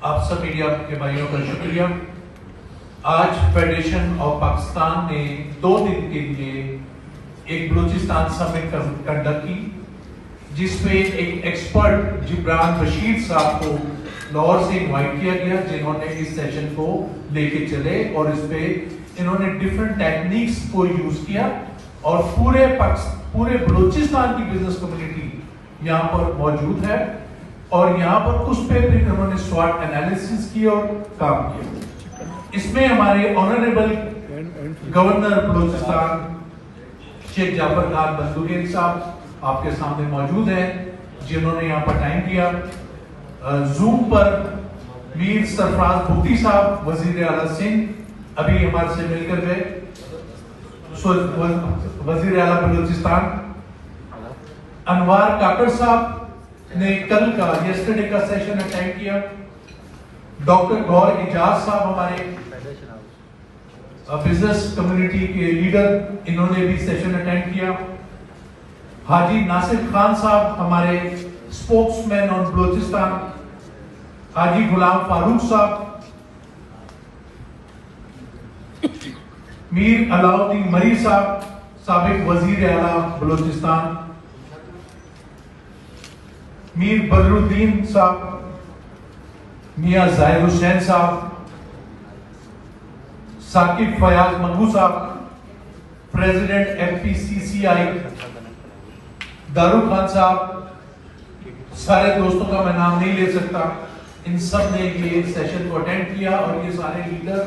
آپ سب میڈیا کے بھائیوں کا شکریہ۔ آج فیڈریشن آف پاکستان نے 2 دن کے لیے ایک بلوچستان سمٹ کنڈکٹ کی، جس میں ایک ایکسپرٹ جبران بشیر صاحب کو لاہور سے انوائٹ کیا گیا، جنہوں نے اس سیشن کو لے کے چلے اور اس پہ انہوں نے ڈیفرنٹ ٹیکنیکس کو یوز کیا اور پورے بلوچستان کی بزنس کمیونٹی یہاں پر موجود ہے اور یہاں پر اس پہ بھی انہوں نے سوٹ انالیسس کی اور کام کیا۔ اس میں ہمارے آنریبل گورنر بلوچستان شیخ جعفر خان بندوگیر صاحب آپ کے سامنے موجود ہیں، جنہوں نے یہاں پر ٹائم دیا۔ زوم پر میر سرفراز بھوتی صاحب وزیر اعلیٰ سندھ ابھی ہمارے سے مل کر گئے، وزیر اعلیٰ بلوچستان۔ انوار کاکڑ صاحب نے کل کا یسٹرڈے کا سیشن اٹینڈ کیا۔ ڈاکٹر گور اجاز صاحب ہمارے بزنس کمیونٹی کے لیڈر، انہوں نے بھی سیشن اٹینڈ کیا۔ حاجی ناصر خان صاحب ہمارے اسپوکس مین آن بلوچستان۔ حاجی غلام فاروق صاحب، میر علاؤالدین مری صاحب سابق وزیر اعلیٰ بلوچستان۔ میر بدر الدین صاحب، میاں ظاہر حسین صاحب، ثاقب فیاض منگو صاحب، پریزیڈنٹ ایم پی سی سی آئی دارو خان صاحب، سارے دوستوں کا میں نام نہیں لے سکتا، ان سب نے یہ سیشن کو اٹینڈ کیا اور یہ سارے لیڈر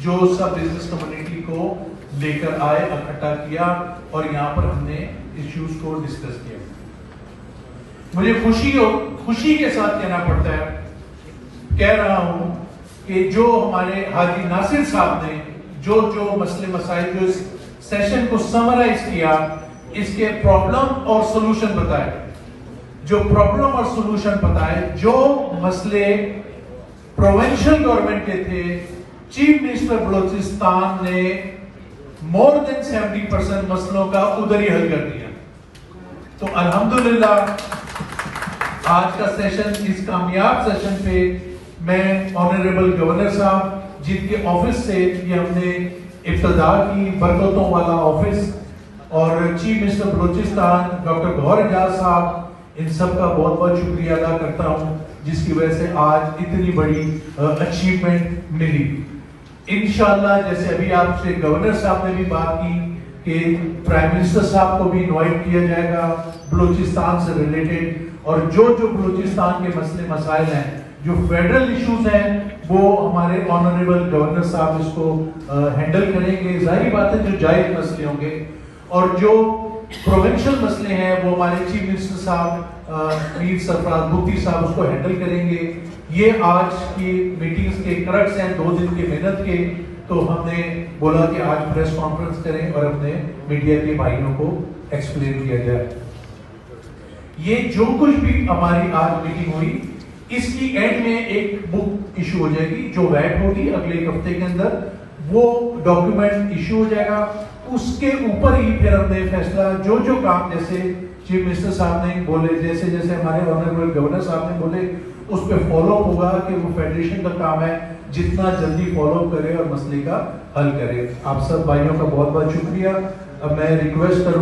جو سب بزنس کمیونٹی کو لے کر آئے، اکٹھا کیا اور یہاں پر ہم نے ایشوز کو ڈسکس کیا۔ مجھے خوشی کے ساتھ کہنا پڑتا ہے، کہہ رہا ہوں کہ جو ہمارے حاجی ناصر صاحب نے جو مسئلے مسائل جو اس سیشن کو سمرائز کیا، اس کے پرابلم اور سولوشن بتائے، جو مسئلے پروونشل گورنمنٹ کے تھے، چیف منسٹر بلوچستان نے مور دین 70% مسئلوں کا ادھر ہی حل کر دیا۔ تو الحمدللہ آج کا سیشن، اس کامیاب سیشن پہ میں آنریبل گورنر صاحب جن کے آفس سے یہ ہم نے ابتدا کی، برکتوں والا آفس، اور چیف منسٹر بلوچستان ڈاکٹر گور اجاز صاحب، ان سب کا بہت بہت شکریہ ادا کرتا ہوں، جس کی وجہ سے آج اتنی بڑی اچیومنٹ ملی۔ انشاءاللہ جیسے ابھی آپ سے گورنر صاحب نے بھی بات کی کہ پرائم منسٹر صاحب کو بھی انوائٹ کیا جائے گا بلوچستان سے ریلیٹڈ، اور جو بلوچستان کے مسئلے مسائل ہیں، جو فیڈرل ایشوز ہیں، وہ ہمارے آنریبل گورنر صاحب اس کو ہینڈل کریں گے۔ ظاہری بات ہے جو جائز مسئلے ہوں گے، اور جو پروونشل مسئلے ہیں وہ ہمارے چیف منسٹر صاحب میر سرفراز بھوتی صاحب اس کو ہینڈل کریں گے۔ یہ آج کی میٹنگز کے کرکس ہیں 2 دن کی محنت کے، تو ہم نے بولا کہ آج پریس کانفرنس کریں اور اپنے میڈیا کے بھائیوں کو ایکسپلین کیا جائے۔ یہ جو کچھ بھی ہماری آج میٹنگ ہوئی، اس کی اینڈ میں ایک بک ایشو ہو جائے گی جو ویٹ ہوگی اگلے 1 ہفتے کے اندر، وہ ڈاکیومنٹ ایشو ہو جائے گا۔ اس کے اوپر ہی پھر ہم نے فیصلہ جو کام جیسے چیف منسٹر صاحب نے بولے، جیسے ہمارے آنریبل گورنر صاحب نے بولے، اس پہ فالو اپ ہوگا کہ وہ فیڈریشن کا کام ہے جتنا جلدی فالو اپ کرے اور مسئلے کا حل کرے۔ آپ سب بھائیوں کا بہت بہت شکریہ۔ اب میں ریکویسٹ کروں